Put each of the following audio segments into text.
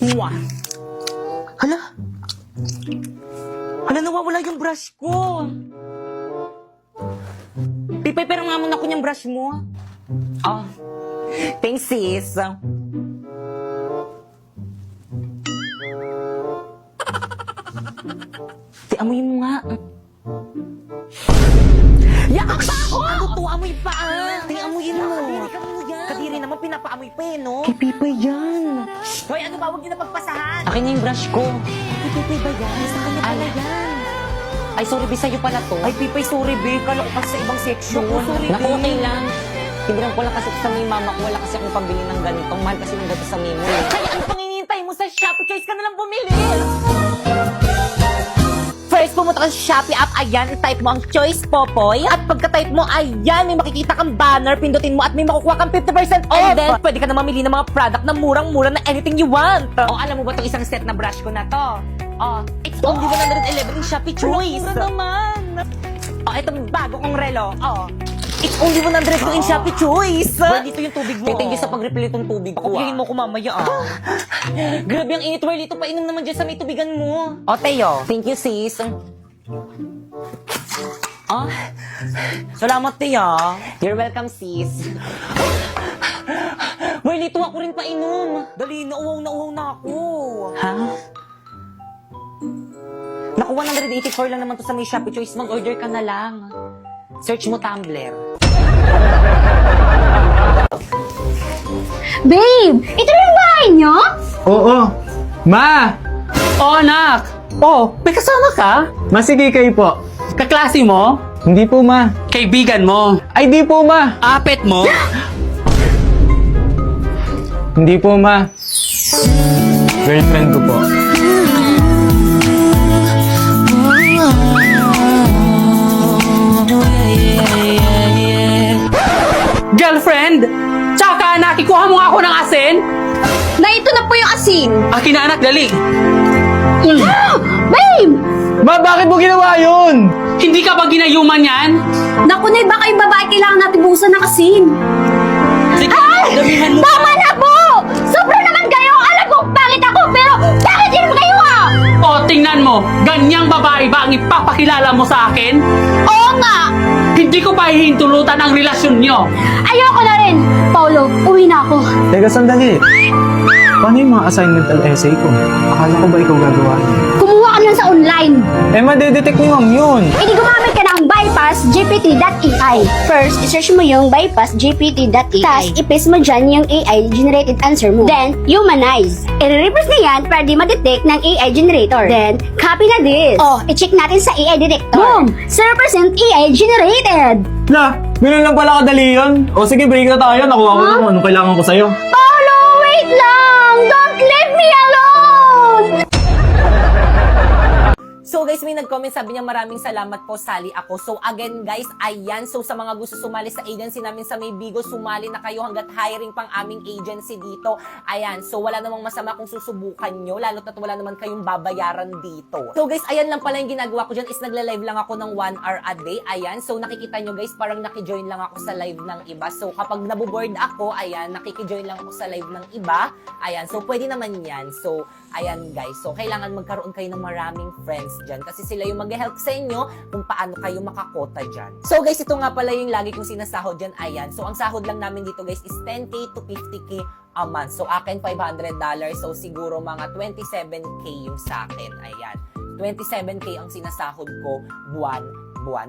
Mwah! Hala! Hala, nawawala yung brush ko! Pipay, pero nga muna ko niyang brush mo. Oh. Thanks, sis. Amoyin mo nga. Yaak pa ako! Ano to? Amoy pa ah! Amoyin mo. Kadiri naman, pinapaamoy pa eh, no? Kay Pipay yan. Hoy, ano ba? Huwag niyo na pagpasahan. Akin na yung brush ko. Kay Pipay ba yan? Sa kanya pala yan. Ay, sorry, Bi, sa'yo pala to. Ay, Pipay, sorry, Bi. Kala ko kasi sa ibang section. Naku, okay lang. Tignan ko lang kasi sa may mama ko. Wala kasi akong pambili ng ganitong. Mahal kasi ng gato sa Mimo. Kaya ano pang hinihintay mo sa Shopee? Choice ka na lang bumili. First, pumunta ka sa Shopee app, ayan, i-type mo ang Choice Popoy. At pagka-type mo, ayan, may makikita kang banner, pindutin mo at may makukuha kang 50% off. And then, pwede ka na mamili ng mga product na murang-mura na anything you want. O, alam mo ba itong isang set na brush ko na to? O, it's only 111 in Shopee Choice. Mura naman. O, itong bago kong relo. O, it's only 100 in Shopee Choice. Well, dito yung tubig mo. Thank you sa pag-refill itong tubig ko. Kukuhin mo ko mamaya Grabe ang init, Well, ito painom naman dyan sa may tubigan mo. O, Teo. Thank you, sis. Salamat, Tia. You're welcome, sis. Well, ito ako rin painom. Dali, nauhaw na ako. Ha? Naku, 184 lang naman to sa may Shopee Choice. Mag-order ka na lang. Search mo Tumblr. Babe! Ito na yung bahay niyo? Oo. Ma! Oh, anak! Oh, may kasama ka? Ma, sige kayo po. Kaklase mo? Hindi po, ma. Kaibigan mo? Ay, di po, ma. Apet mo? Hindi po, ma. Girlfriend ko po. Girlfriend? Tsaka anak, ikuha mo nga ako ng asin? Na ito na po yung asin. Akin na anak, dali. Babe! Ma, bakit mo ginawa yun? Hindi ka ba ginayuman yan? Naku, Nay, baka yung babae kailangan natin buhusan ng asin. Sige, damihan mo. Tama na po! Sobra naman kayo! Alam ko, pangit ako, pero bakit din kayo O, tingnan mo. Ganyang babae ba ang ipapakilala mo sa akin? Oo nga! Hindi ko pa hihintulutan ang relasyon nyo. Ayoko na rin! Paulo, uwi na ako. Teka, sandali. Paano yung mga assignmental essay ko? Akala ko ba ikaw gagawa yun? Kumuha ka lang sa online. Eh, madedetect ni ma'am yun. Hindi gumamit ka ng bypassgpt.ai. First, isearch mo yung bypassgpt.ai. Tapos, i-paste mo dyan yung AI-generated answer mo. Then, humanize. I-reverse na yan para di ma-detect ng AI generator. Then, copy na this. Oh, i-check natin sa AI detector. Boom! 0% AI generated. La, ganun lang pala kadali yun. O sige, break na tayo. Nakuha ko na kung anong kailangan ko sa'yo. Paulo, wait lang! Don't leave me alone! So guys, may nag-comment, sabi niya maraming salamat po, sali ako. So again guys, ayan. So sa mga gusto sumali sa agency namin sa May Bigo, sumali na kayo hanggat hiring pang aming agency dito. Ayan, so wala namang masama kung susubukan nyo, lalo't at wala naman kayong babayaran dito. So guys, ayan lang pala yung ginagawa ko dyan is nagla-live lang ako ng 1 hour a day. Ayan, so nakikita nyo guys, parang nakijoin lang ako sa live ng iba. So kapag naboboard ako, ayan, nakikijoin lang ako sa live ng iba. Ayan, so pwede naman yan. So ayan guys, so kailangan magkaroon kayo ng maraming friends dyan kasi sila yung mag-help sa inyo kung paano kayo makakota dyan. So guys, ito nga pala yung lagi kong sinasahod dyan. Ayan, so ang sahod lang namin dito guys is 10K to 50K a month. So akin $500, so siguro mga 27K yung sa akin. Ayan, 27K ang sinasahod ko buwan.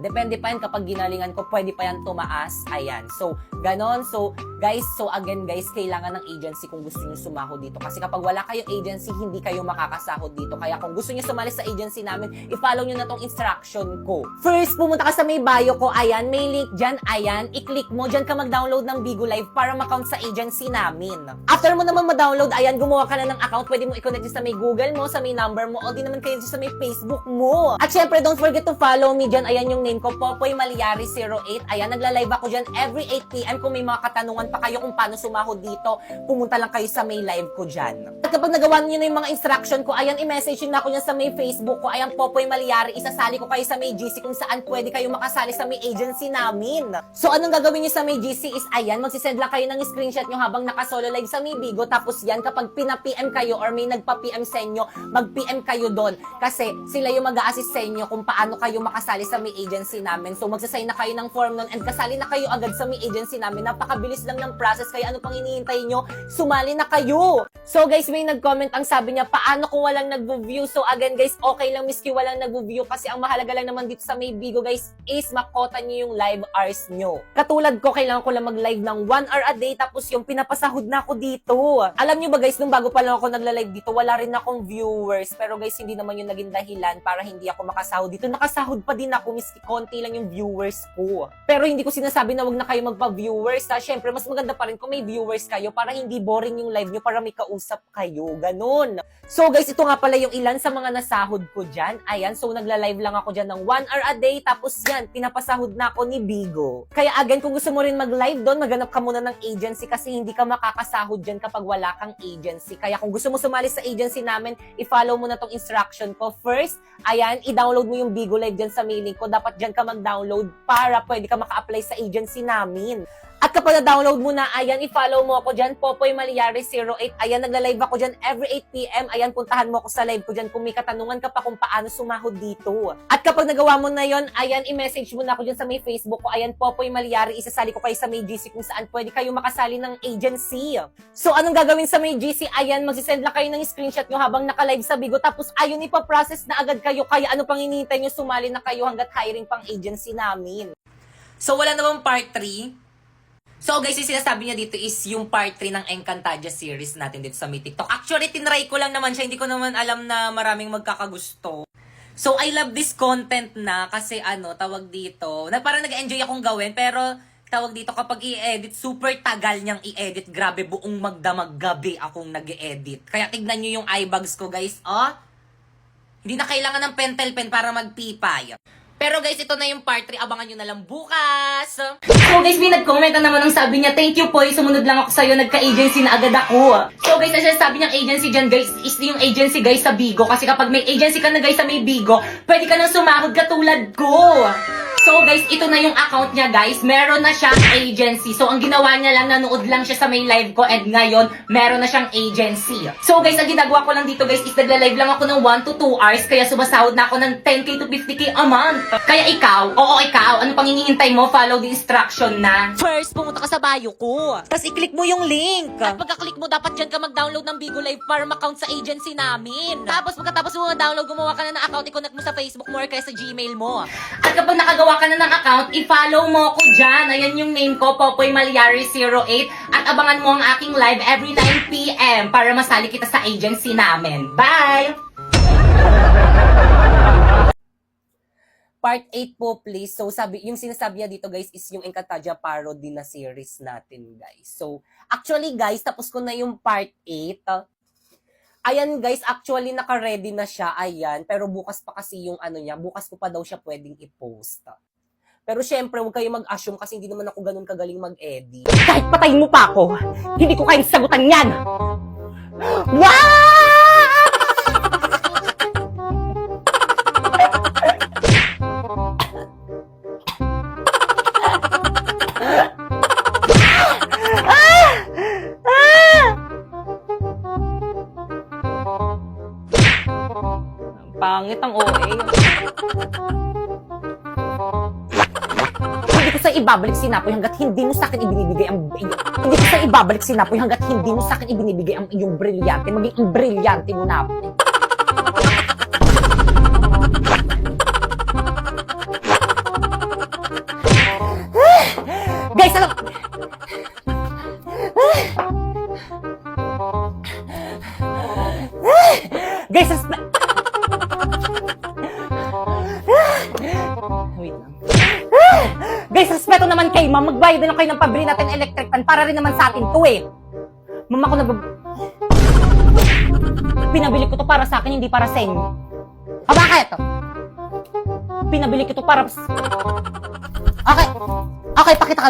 Depende pa yan kapag ginalingan ko, pwede pa yan tumaas. Ayan. So, ganon. So, guys, again, guys, kailangan ng agency kung gusto nyo sumahod dito. Kasi kapag wala kayong agency, hindi kayo makakasahod dito. Kaya kung gusto nyo sumali sa agency namin, i-follow nyo na tong instruction ko. First, pumunta ka sa may bio ko. Ayan, may link dyan. Ayan, i-click mo. Dyan ka mag-download ng Bigo Live para ma-count sa agency namin. After mo naman ma-download, ayan, gumawa ka na ng account. Pwede mo i-connect sa may Google mo, sa may number mo, o di naman kayo sa may Facebook mo. At syempre, don't forget to follow me dyan. Ayan yung name ko, Popoy Maliari 08. Ayan, nagla-live ako dyan every 8 PM kung may mga katanungan naman pa kayo kung paano sumahod dito, pumunta lang kayo sa may live ko dyan. At kapag nagawa niyo na yung mga instruction ko, ayan, i-message na ako niyan sa may Facebook ko, ayan, Popoy Malyari, isasali ko kayo sa may GC kung saan pwede kayo makasali sa may agency namin. So, anong gagawin niyo sa may GC is, ayan, magsisend lang kayo ng screenshot niyo habang nakasolo live sa may Bigo, tapos yan, kapag pina-PM kayo or may nagpa-PM sa inyo, mag-PM kayo doon. Kasi sila yung mag-a-assist sa inyo kung paano kayo makasali sa may agency namin. So, magsasign na kayo ng form nun and kasali na kayo agad sa may agency namin. Napakabilis lang ng process, kaya ano pang hinihintay nyo? Sumali na kayo! So, guys, may nag-comment ang sabi niya, paano kung walang nag-view? So, again, guys, okay lang miski walang nag-view kasi ang mahalaga lang naman dito sa may Bigo, guys, is makota nyo yung live hours nyo. Katulad ko, kailangan ko lang mag-live ng 1 hour a day, tapos yung pinapasahod na ako dito. Alam nyo ba, guys, nung bago pa lang ako nagla-live dito, wala rin akong viewers. Pero, guys, hindi naman yung naging dahilan para hindi ako makasahod dito. Nakasahod pa din ako, miski konti lang yung viewers ko. Pero hindi ko sinasabi na wag na kayo magpa-viewers, ha? Syempre, mas maganda pa rin kung may viewers kayo para hindi boring yung live nyo, para may kausap kayo. Ganun. So, guys, ito nga pala yung ilan sa mga nasahod ko dyan. Ayan, so nagla-live lang ako dyan ng 1 hour a day, tapos yan, pinapasahod na ako ni Bigo. Kaya again, kung gusto mo rin mag-live doon, maghanap ka muna ng agency kasi hindi ka makakasahod dyan kapag wala kang agency. Kaya kung gusto mo sumali sa agency namin, i-follow mo na tong instruction ko. First, ayan, i-download mo yung Bigo Live dyan sa mailing ko. Dapat dyan ka mag-download para pwede ka maka-apply sa agency namin. At kapag na-download mo na, ayan, i-follow mo ako dyan, Popoy Malyari 08. Ayan, nagla-live ako dyan every 8 p.m. Ayan, puntahan mo ako sa live ko dyan kung may katanungan ka pa kung paano sumahod dito. At kapag nagawa mo na yon, ayan, i-message mo na ako dyan sa may Facebook ko. Ayan, Popoy Malyari, isasali ko kayo sa may GC kung saan pwede kayo makasali ng agency. So, anong gagawin sa may GC? Ayan, magsisend lang kayo ng screenshot nyo habang naka-live sa Bigo. Tapos, ayun, ipaprocess na agad kayo. Kaya ano pang hinihintay nyo, sumali na kayo hanggat hiring pang agency namin. So, wala namang part 3. So guys, yung sinasabi niya dito is yung part 3 ng Encantadia series natin dito sa may TikTok. Actually, tinry ko lang naman siya. Hindi ko naman alam na maraming magkakagusto. So, I love this content na kasi tawag dito, na parang nag-enjoy akong gawin, pero tawag dito kapag i-edit, super tagal niyang i-edit. Grabe, buong magdamag gabi akong nag-edit. Kaya tignan niyo yung eyebags ko, guys. Oh, hindi na kailangan ng pentel pen para magpipay. Pero guys, ito na yung part 3. Abangan nyo na lang bukas. So guys, may nag-comment na naman ang sabi niya, thank you po, sumunod lang ako sa'yo, nagka-agency na agad ako. So guys, ang sabi niyang agency dyan guys, is yung agency guys sa Bigo. Kasi kapag may agency ka na guys sa may Bigo, pwede ka nang sumahod katulad ko. So guys, ito na yung account niya guys. Meron na siyang agency. So ang ginawa niya lang, nanood lang siya sa may live ko and ngayon, meron na siyang agency. So guys, ang ginagawa ko lang dito guys is nagla-live lang ako ng 1 to 2 hours. Kaya sumasahod na ako ng 10k to 50k a month. Kaya ikaw, ano pang hinihintay mo? Follow the instruction na. First, pumunta ka sa bio ko. Tapos i-click mo yung link. At pagka-click mo, dapat dyan ka mag-download ng Bigo Live para ma-count sa agency namin. Tapos pagkatapos mo ma-download, gumawa ka na ng account, i-connect mo sa Facebook mo or kaya sa Gmail mo. At kapag nakagawa ka na ng account, i-follow mo ako dyan. Ayan yung name ko, Popoy Malyari 08. At abangan mo ang aking live every 9 p.m. para masali kita sa agency namin. Bye! Part 8 po, please. So, yung sinasabi niya dito, guys, is yung Encantadia parody na series natin, guys. So, actually, guys, tapos ko na yung part 8. Ayan, guys, actually, naka-ready na siya. Ayan. Pero bukas pa kasi yung niya. Bukas ko pa daw siya pwedeng i-post. Pero syempre, huwag kayo mag-assume kasi hindi naman ako ganun kagaling mag-edit. Kahit patayin mo pa ako, hindi ko kayang sagutan yan! Wow! Pangit ang OA. Hindi ko sa ibabalik sinapoy hanggat hindi mo sa akin ibinibigay ang hindi ko sa ibabalik sinapoy hanggat hindi mo sa akin ibinibigay ang iyong brilyante, maging ang brilyante mo na. Guys, alam guys, wait lang. Guys, respeto naman kay ma'am. Magbayad na lang kayo ng pabili natin electric fan para rin naman sa atin to eh. Ma'am, ako pinabili ko to para sa akin, hindi para sa inyo. Bakit? Pinabili ko to para... Okay, pakita ka...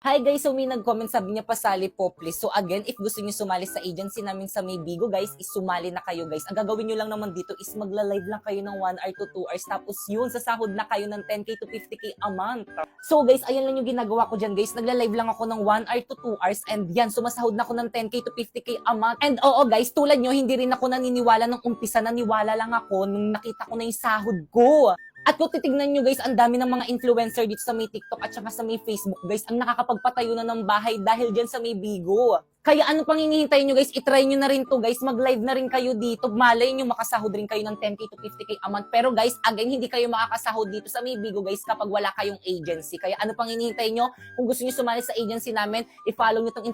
Hi guys, so may nag-comment, sabi niya pasali po please. So again, if gusto niyo sumali sa agency namin sa May Bigo guys, is sumali na kayo guys. Ang gagawin niyo lang naman dito is magla-live lang kayo ng 1 hour to 2 hours. Tapos yun, sasahod na kayo ng 10k to 50k a month. So guys, ayan lang yung ginagawa ko dyan guys. Nagla-live lang ako ng 1 hour to 2 hours and yan, sumasahod na ako ng 10k to 50k a month. And oo guys, tulad nyo, hindi rin ako naniniwala nung umpisa. Naniwala lang ako nung nakita ko na yung sahod ko. At kung titignan nyo guys, ang dami ng mga influencer dito sa may TikTok at saka sa may Facebook guys, ang nakakapagpatayo na ng bahay dahil dyan sa may Bigo. Kaya ano pang hinihintay nyo guys, itry nyo na rin to guys, mag-live na rin kayo dito, malay nyo makasahod rin kayo ng 10k to 50k a month. Pero guys, again, hindi kayo makakasahod dito sa may Bigo guys kapag wala kayong agency. Kaya ano pang hinihintay nyo, kung gusto nyo sumali sa agency namin, i-follow nyo tong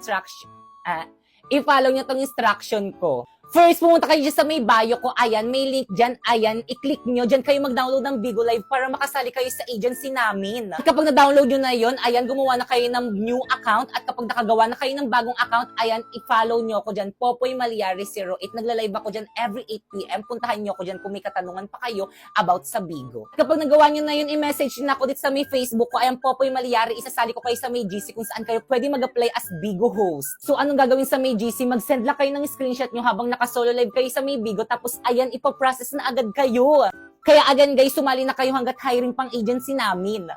instruction ko. First, pumunta kayo dyan sa may bio ko. Ayan, may link dyan. Ayan, i-click nyo. Dyan kayo mag-download ng Bigo Live para makasali kayo sa agency namin. At kapag na-download nyo na yon, ayan, gumawa na kayo ng new account. At kapag nakagawa na kayo ng bagong account, ayan, i-follow nyo ako dyan. Popoy Maliari 08. Nagla-live ako dyan every 8 p.m. Puntahan nyo ako dyan kung may katanungan pa kayo about sa Bigo. At kapag nagawa nyo na yun, i-message na ako dito sa may Facebook ko. Ayan, Popoy Maliari. Isasali ko kayo sa may GC kung saan kayo pwede mag-apply as Bigo host. So, anong gagawin sa may GC? Mag-send lang kayo ng screenshot nyo habang naka-solo live kayo sa may Bigo, tapos ayan, ipaprocess na agad kayo. Kaya again guys, sumali na kayo hanggat hiring pang agency namin.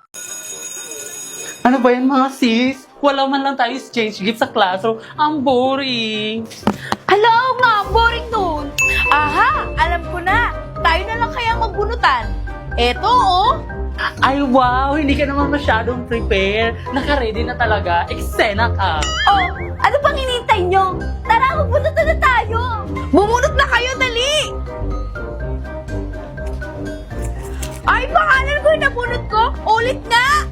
Ano ba yan mga sis? Wala man lang tayo exchange gift sa classroom. Ang boring. Hello, nga, boring nun. Aha, alam ko na. Tayo na lang kaya magbunutan. Eto, oh. Ay wow, hindi ka naman masyadong prepare. Naka-ready na talaga. Eksena ka. Oh, ano pang hinintay nyo? Tara, magbunutan na tayo. Bumunot na kayo, dali. Ay, pangalan ko yung nabunot ko. Ulit nga.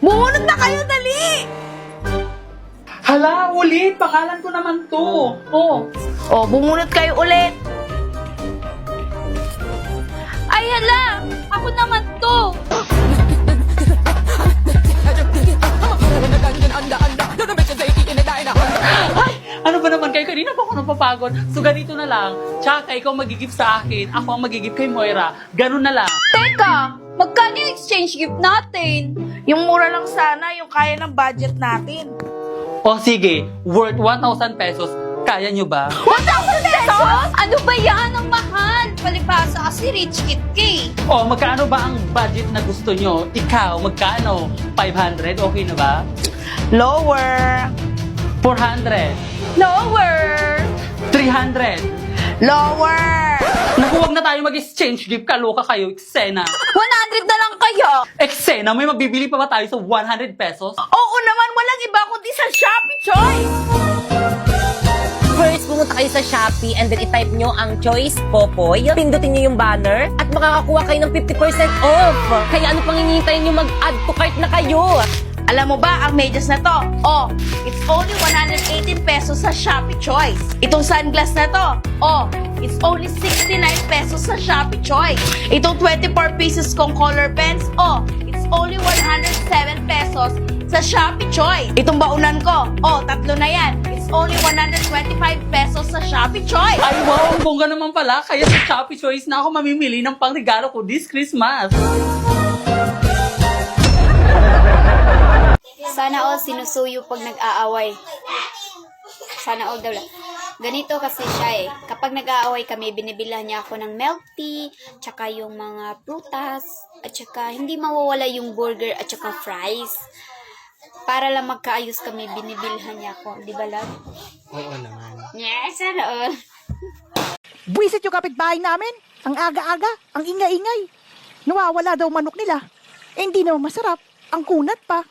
Bumunot na kayo, dali. Hala, ulit. Pangalan ko naman to. Oh. Oh, bumunot kayo ulit. Ay, hala! Ako naman to! Ay, ano ba naman kayo? Kanina pa ako napapagod. So, ganito na lang. Tsaka ikaw magigip sa akin. Ako ang magigip kay Moira. Ganun na lang. Teka! Magkano yung exchange gift natin? Yung mura lang sana, yung kaya ng budget natin. O sige, worth 1,000 pesos. Kaya nyo ba? 1,000 pesos? Ano ba yan? Ang mahal! Palibasa kasi rich kid ka. O, magkano ba ang budget na gusto nyo? Ikaw, magkano? 500? Okay na ba? Lower! 400? Lower! 300? Lower! Naku, wag na tayo mag-exchange gift. Kaloka kayo, eksena. 100 na lang kayo! Eksena, may mabibili pa ba tayo sa 100 pesos? Oo naman, walang iba kundi sa Shopee Choice! First, pumunta kayo sa Shopee and then i-type nyo ang choice Popoy. Pindutin nyo yung banner at makakakuha kayo ng 50% off. Kaya ano pang hinihintay nyo, mag-add to cart na kayo. Alam mo ba ang medyas na to? Oh, it's only 118 pesos sa Shopee Choice. Itong sunglass na to, oh, it's only 69 pesos sa Shopee Choice. Itong 24 pieces kong color pens, oh, it's only 107 pesos sa Shopee Choice. Itong baunan ko, oh, 3 na yan. It's only 125 pesos sa Shopee Choice. Ay, wow, ang bongga naman pala. Kaya sa Shopee Choice na ako mamimili ng pangregalo ko this Christmas. Sana all sinusuyo pag nag-aaway. Sana all daw lang. Ganito kasi siya eh. Kapag nag-aaway kami, binibilhan niya ako ng milk tea, tsaka yung mga prutas, at tsaka hindi mawawala yung burger at tsaka fries. Para lang magkaayos kami, binibilhan niya ako. Di ba, love? Oo naman. Yes, sana all. Buwisit yung kapitbahay namin. Ang aga-aga, ang ingay-ingay. Nawawala daw manok nila. Eh, hindi naman masarap. Ang kunat pa.